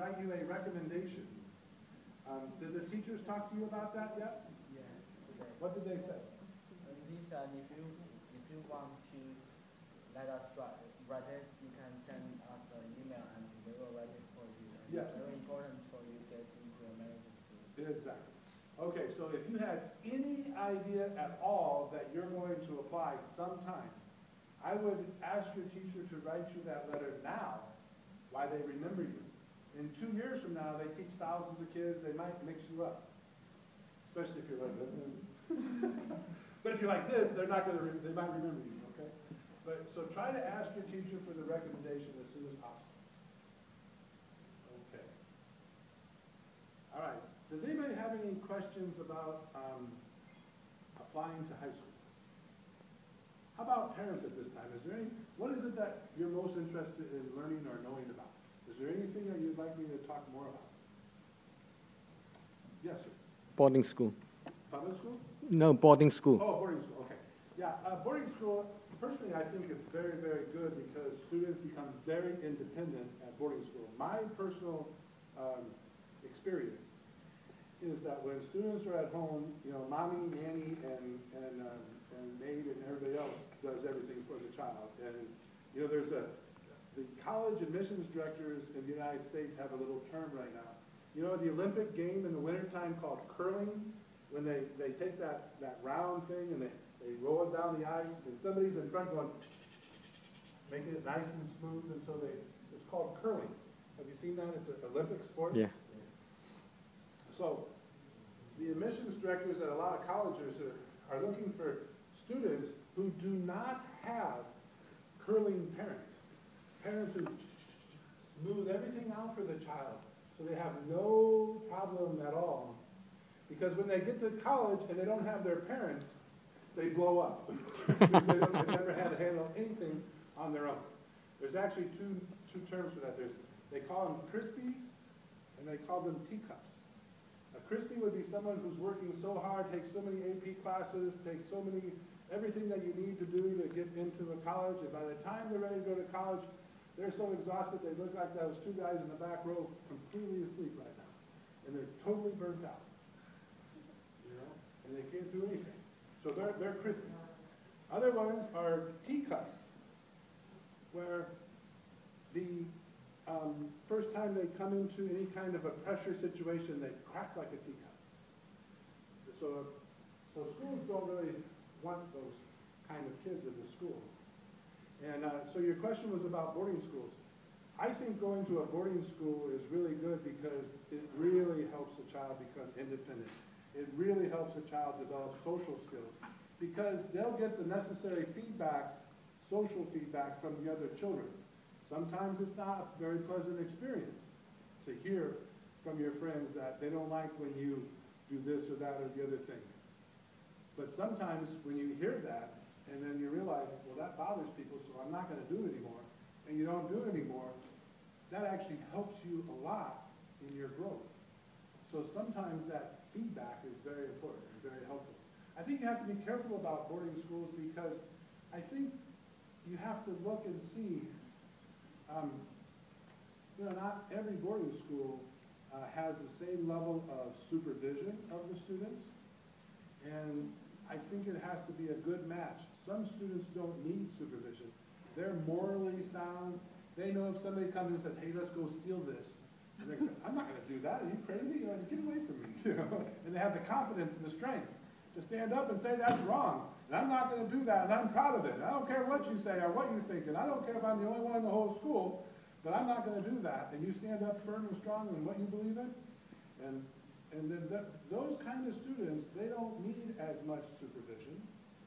write you a recommendation. Did the teachers talk to you about that yet? Yeah. Today. What did they say? They said if you want to let us write it, you can send us an email and we will write it for you. And Yes. It's very important for you to get into American school. Exactly. Okay, so if you had any idea at all that you're going to apply sometime, I would ask your teacher to write you that letter now, why they remember you. In 2 years from now, they teach thousands of kids, they might mix you up. Especially if you're like this. But if you're like this, they're not going to, they might remember you, okay? But, so try to ask your teacher for the recommendation as soon as possible. Okay. All right. Does anybody have any questions about applying to high school? How about parents at this time? Is there any, what is it that you're most interested in learning or knowing about? Is there anything that you'd like me to talk more about? Yes, sir. Boarding school. Public school? No, boarding school. Oh, boarding school, okay. Yeah, boarding school, personally, I think it's very, very good because students become very independent at boarding school. My personal experience is that when students are at home, you know, mommy, nanny, and maid and everybody else does everything for the child. And, you know, the college admissions directors in the United States have a little term right now. You know, the Olympic game in the wintertime called curling, when they take that round thing and they roll it down the ice, and somebody's in front going, making it nice and smooth until it's called curling. Have you seen that? It's an Olympic sport. Yeah. So the admissions directors at a lot of colleges are looking for students who do not have curling parents. Parents who smooth everything out for the child so they have no problem at all. Because when they get to college and they don't have their parents, they blow up. Because they've never had to handle anything on their own. There's actually two terms for that. They call them Crispies and they call them teacups. A Crispy would be someone who's working so hard, takes so many AP classes, takes so many, everything that you need to do to get into a college, and by the time they're ready to go to college, they're so exhausted they look like those two guys in the back row completely asleep right now. And they're totally burnt out. You know? And they can't do anything. So they're Crispies. Other ones are teacups, where the first time they come into any kind of a pressure situation, they crack like a teacup. So schools don't really want those kind of kids in the school. And so your question was about boarding schools. I think going to a boarding school is really good because it really helps a child become independent. It really helps a child develop social skills because they'll get the necessary feedback, social feedback from the other children. Sometimes it's not a very pleasant experience to hear from your friends that they don't like when you do this or that or the other thing. But sometimes when you hear that and then you realize, well, that bothers people, so I'm not going to do it anymore, and you don't do it anymore, that actually helps you a lot in your growth. So sometimes that feedback is very important and very helpful. I think you have to be careful about boarding schools because I think you have to look and see you know, not every boarding school has the same level of supervision of the students, and I think it has to be a good match. Some students don't need supervision. They're morally sound. They know if somebody comes and says, hey, let's go steal this, and they say, I'm not going to do that. Are you crazy? You know, get away from me. You know? And they have the confidence and the strength to stand up and say that's wrong, and I'm not going to do that, and I'm proud of it. And I don't care what you say or what you think, and I don't care if I'm the only one in the whole school, but I'm not going to do that. And you stand up firm and strong in what you believe in, and then those kind of students, they don't need as much supervision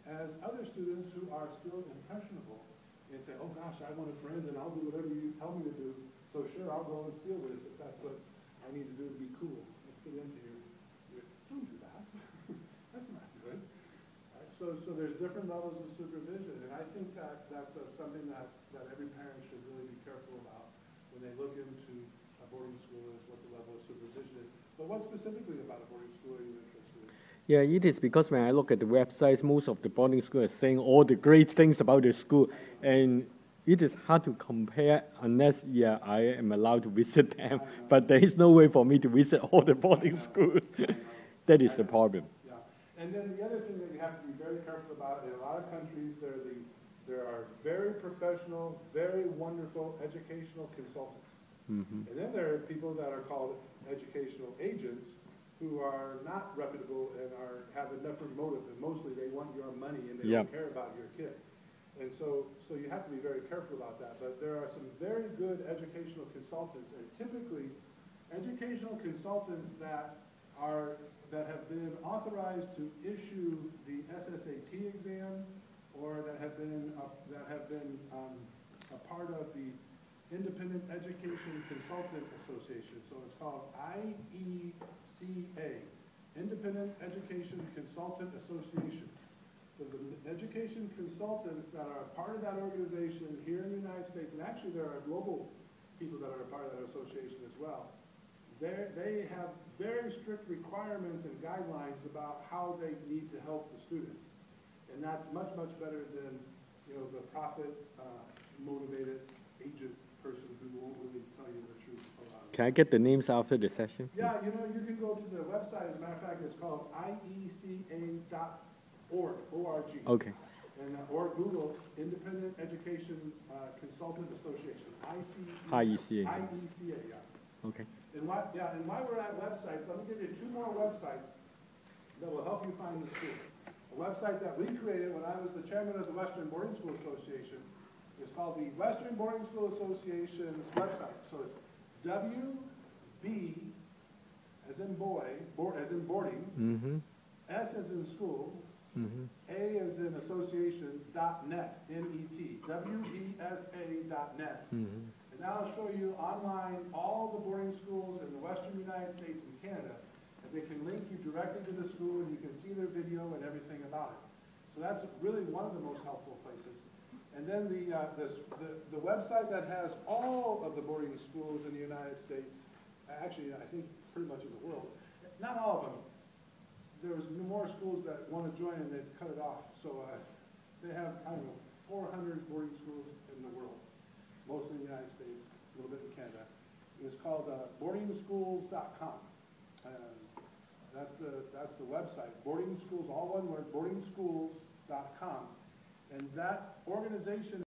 as other students who are still impressionable and say, oh gosh, I want a friend, and I'll do whatever you tell me to do. So sure, I'll go and steal this if that's what I need to do to be cool. Let's fit into your don't do that. That's not good. Right? So there's different levels of supervision, and I think that's something that every parent should really be careful about when they look into a boarding school is what the level of supervision is. But what specifically about a boarding school are you interested in? Yeah, it is because when I look at the websites, most of the boarding schools are saying all the great things about the school, and it is hard to compare unless, yeah, I am allowed to visit them. But there is no way for me to visit all the boarding schools. That is the problem. Yeah. And then the other thing that you have to be very careful about, in a lot of countries, there are very professional, very wonderful educational consultants. Mm-hmm. And then there are people that are called educational agents who are not reputable and have a different motive, and mostly they want your money and they don't care about your kid. And so you have to be very careful about that. But there are some very good educational consultants, and typically educational consultants that have been authorized to issue the SSAT exam, or that have been a part of the Independent Education Consultant Association. So it's called IECA, Independent Education Consultant Association. So the education consultants that are part of that organization here in the United States, and actually there are global people that are a part of that association as well, they have very strict requirements and guidelines about how they need to help the students. And that's much, much better than, the profit motivated agent person who won't really tell you the truth about it. Can I get the names after the session? Yeah, you can go to the website. As a matter of fact, it's called IECA.org, O-R-G. Okay. And, or Google Independent Education Consultant Association, IECA. IECA, yeah. Okay. And while we're at websites, let me give you 2 more websites that will help you find the school. A website that we created when I was the chairman of the Western Boarding School Association is called the Western Boarding School Association's website. So it's WB as in boy, as in boarding, Mm-hmm. S as in school, Mm-hmm. A as in association, .net, N-E-T, WBSA.net. Mm-hmm. And that'll show you online all the boarding schools in the Western United States and Canada. And they can link you directly to the school, and you can see their video and everything about it. So that's really one of the most helpful places. And then the website that has all of the boarding schools in the United States, actually I think pretty much in the world, not all of them. There's more schools that want to join and they've cut it off. So they have, 400 boarding schools in the world, mostly in the United States, a little bit in Canada. It's called boardingschools.com. That's the website. Boarding schools, all one word, boardingschools.com. And that organization